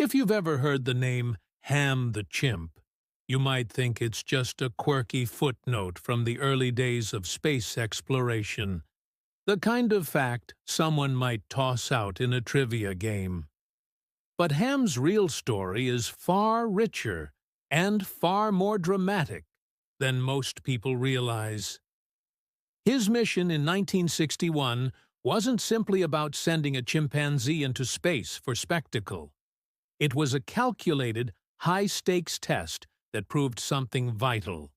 If you've ever heard the name Ham the Chimp, you might think it's just a quirky footnote from the early days of space exploration, the kind of fact someone might toss out in a trivia game. But Ham's real story is far richer and far more dramatic than most people realize. His mission in 1961 wasn't simply about sending a chimpanzee into space for spectacle. It was a calculated, high-stakes test that proved something vital: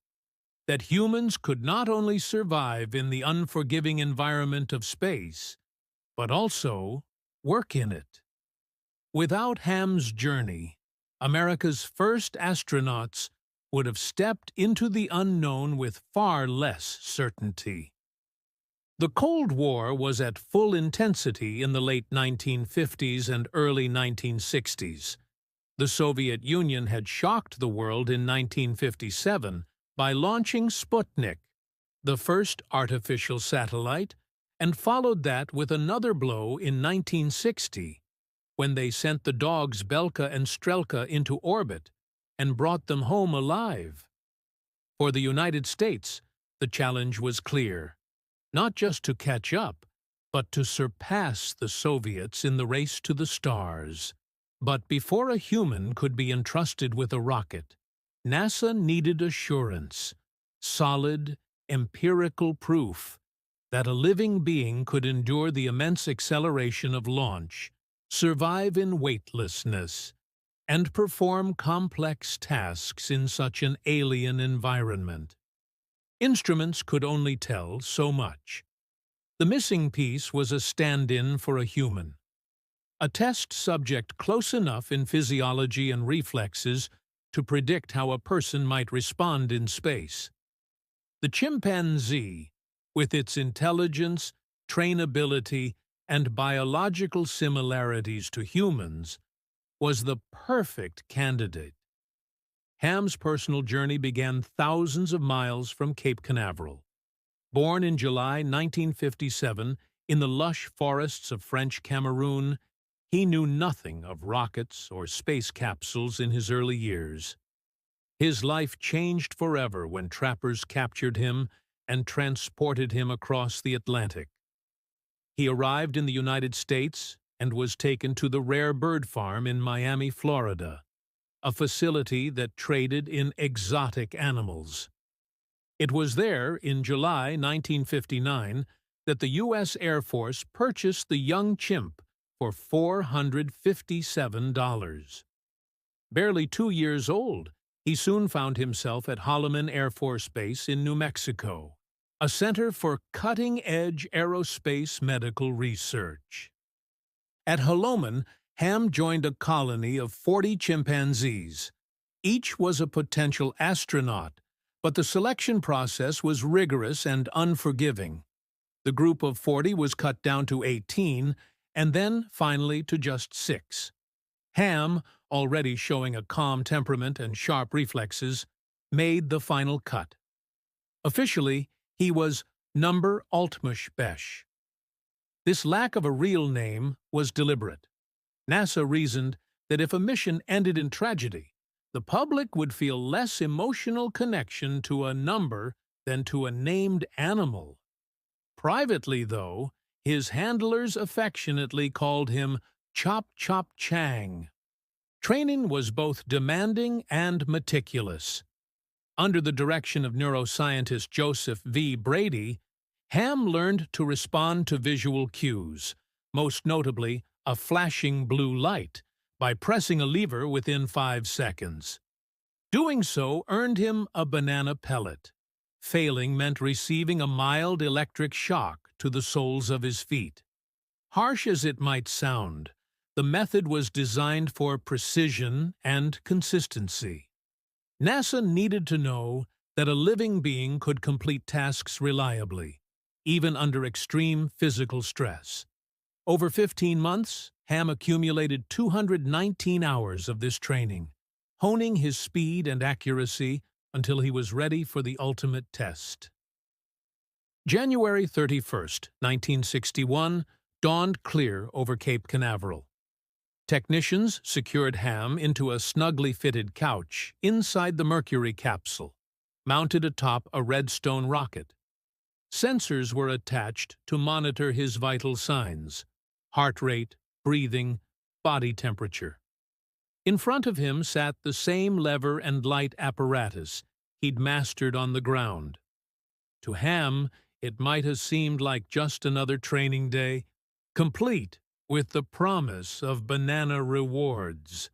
that humans could not only survive in the unforgiving environment of space, but also work in it. Without Ham's journey, America's first astronauts would have stepped into the unknown with far less certainty. The Cold War was at full intensity in the late 1950s and early 1960s. The Soviet Union had shocked the world in 1957 by launching Sputnik, the first artificial satellite, and followed that with another blow in 1960, when they sent the dogs Belka and Strelka into orbit and brought them home alive. For the United States, the challenge was clear: not just to catch up, but to surpass the Soviets in the race to the stars. But before a human could be entrusted with a rocket, NASA needed assurance, solid, empirical proof that a living being could endure the immense acceleration of launch, survive in weightlessness, and perform complex tasks in such an alien environment. Instruments could only tell so much. The missing piece was a stand-in for a human, a test subject close enough in physiology and reflexes to predict how a person might respond in space. The chimpanzee, with its intelligence, trainability, and biological similarities to humans, was the perfect candidate. Ham's personal journey began thousands of miles from Cape Canaveral. Born in July 1957 in the lush forests of French Cameroon, he knew nothing of rockets or space capsules in his early years. His life changed forever when trappers captured him and transported him across the Atlantic. He arrived in the United States and was taken to the Rare Bird Farm in Miami, Florida, a facility that traded in exotic animals. It was there, in July 1959, that the U.S. Air Force purchased the young chimp for $457. Barely 2 years old, he soon found himself at Holloman Air Force Base in New Mexico, a center for cutting-edge aerospace medical research. At Holloman, Ham joined a colony of 40 chimpanzees. Each was a potential astronaut, but the selection process was rigorous and unforgiving. The group of 40 was cut down to 18, and then finally to just 6. Ham, already showing a calm temperament and sharp reflexes, made the final cut. Officially, he was Number Altmush Besh. This lack of a real name was deliberate. NASA reasoned that if a mission ended in tragedy, the public would feel less emotional connection to a number than to a named animal. Privately, though, his handlers affectionately called him Chop Chop Chang. Training was both demanding and meticulous. Under the direction of neuroscientist Joseph V. Brady, Ham learned to respond to visual cues, most notably a flashing blue light, by pressing a lever within 5 seconds. Doing so earned him a banana pellet. Failing meant receiving a mild electric shock to the soles of his feet. Harsh as it might sound, the method was designed for precision and consistency. NASA needed to know that a living being could complete tasks reliably, even under extreme physical stress. Over 15 months, Ham accumulated 219 hours of this training, honing his speed and accuracy until he was ready for the ultimate test. January 31st, 1961, dawned clear over Cape Canaveral. Technicians secured Ham into a snugly fitted couch inside the Mercury capsule, mounted atop a Redstone rocket. Sensors were attached to monitor his vital signs: heart rate, breathing, body temperature. In front of him sat the same lever and light apparatus he'd mastered on the ground. To Ham, it might have seemed like just another training day, complete with the promise of banana rewards.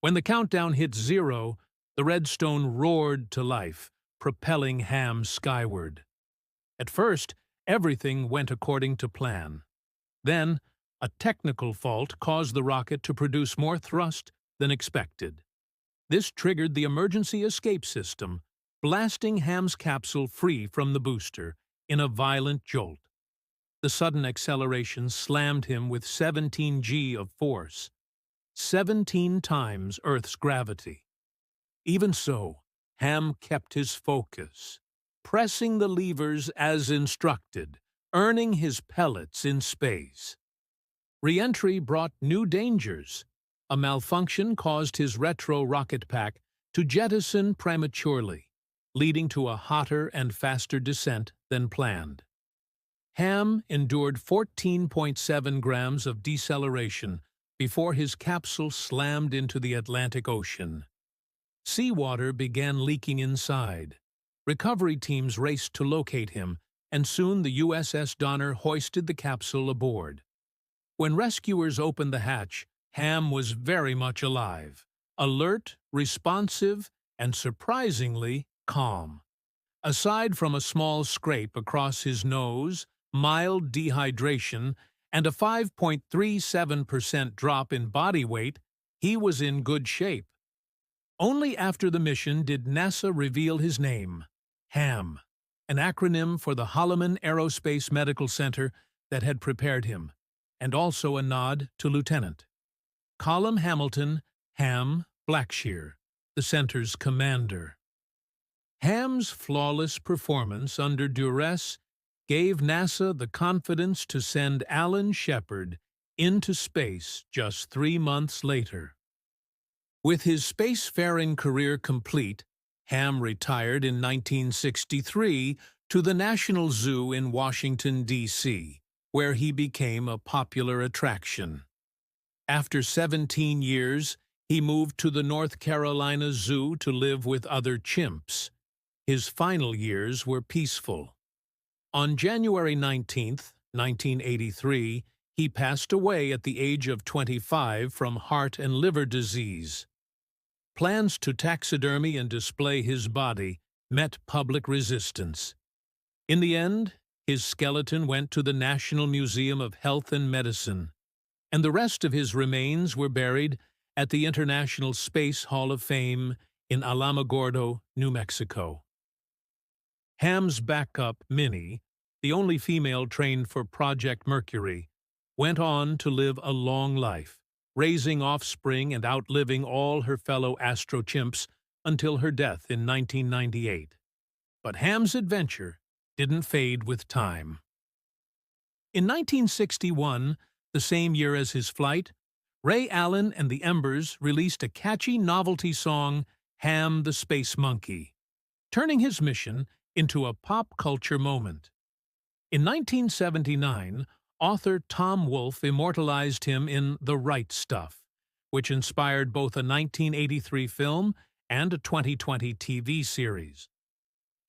When the countdown hit 0, the Redstone roared to life, propelling Ham skyward. At first, everything went according to plan. Then, a technical fault caused the rocket to produce more thrust than expected. This triggered the emergency escape system, blasting Ham's capsule free from the booster in a violent jolt. The sudden acceleration slammed him with 17 g of force, 17 times Earth's gravity. Even so, Ham kept his focus, pressing the levers as instructed, earning his pellets in space. Re-entry brought new dangers. A malfunction caused his retro rocket pack to jettison prematurely, leading to a hotter and faster descent than planned. Ham endured 14.7 grams of deceleration before his capsule slammed into the Atlantic Ocean. Seawater began leaking inside. Recovery teams raced to locate him, and soon the USS Donner hoisted the capsule aboard. When rescuers opened the hatch, Ham was very much alive, alert, responsive, and surprisingly calm. Aside from a small scrape across his nose, mild dehydration, and a 5.37% drop in body weight, he was in good shape. Only after the mission did NASA reveal his name, HAM, an acronym for the Holloman Aerospace Medical Center that had prepared him, and also a nod to Lieutenant Colum Hamilton Ham Blackshear, the center's commander. Ham's flawless performance under duress gave NASA the confidence to send Alan Shepard into space just 3 months later. With his spacefaring career complete, Ham retired in 1963 to the National Zoo in Washington, D.C., where he became a popular attraction. After 17 years, he moved to the North Carolina Zoo to live with other chimps. His final years were peaceful. On January 19, 1983, he passed away at the age of 25 from heart and liver disease. Plans to taxidermy and display his body met public resistance. In the end, his skeleton went to the National Museum of Health and Medicine, and the rest of his remains were buried at the International Space Hall of Fame in Alamogordo, New Mexico. Ham's backup, Minnie, the only female trained for Project Mercury, went on to live a long life, raising offspring and outliving all her fellow astro-chimps until her death in 1998. But Ham's adventure didn't fade with time. In 1961, the same year as his flight, Ray Allen and the Embers released a catchy novelty song, Ham the Space Monkey, turning his mission into a pop culture moment. In 1979, author Tom Wolfe immortalized him in The Right Stuff, which inspired both a 1983 film and a 2020 TV series.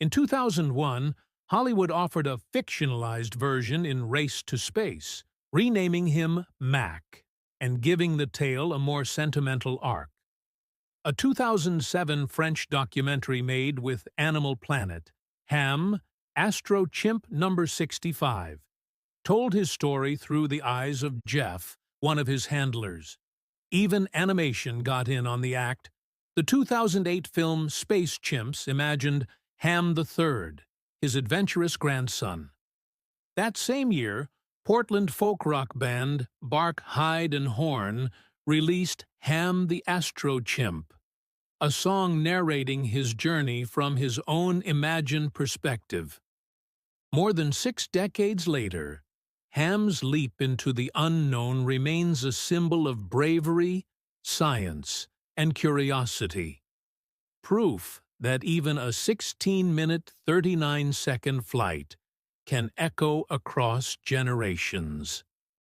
In 2001, Hollywood offered a fictionalized version in Race to Space, renaming him Mac and giving the tale a more sentimental arc. A 2007 French documentary made with Animal Planet, Ham, Astro Chimp number 65, told his story through the eyes of Jeff, one of his handlers. Even animation got in on the act. The 2008 film Space Chimps imagined Ham the Third, his adventurous grandson. That same year, Portland folk rock band Bark, Hide and Horn released Ham the Astro Chimp, a song narrating his journey from his own imagined perspective. More than 6 decades later, Ham's leap into the unknown remains a symbol of bravery, science, and curiosity. Proof that even a 16-minute, 39-second flight can echo across generations.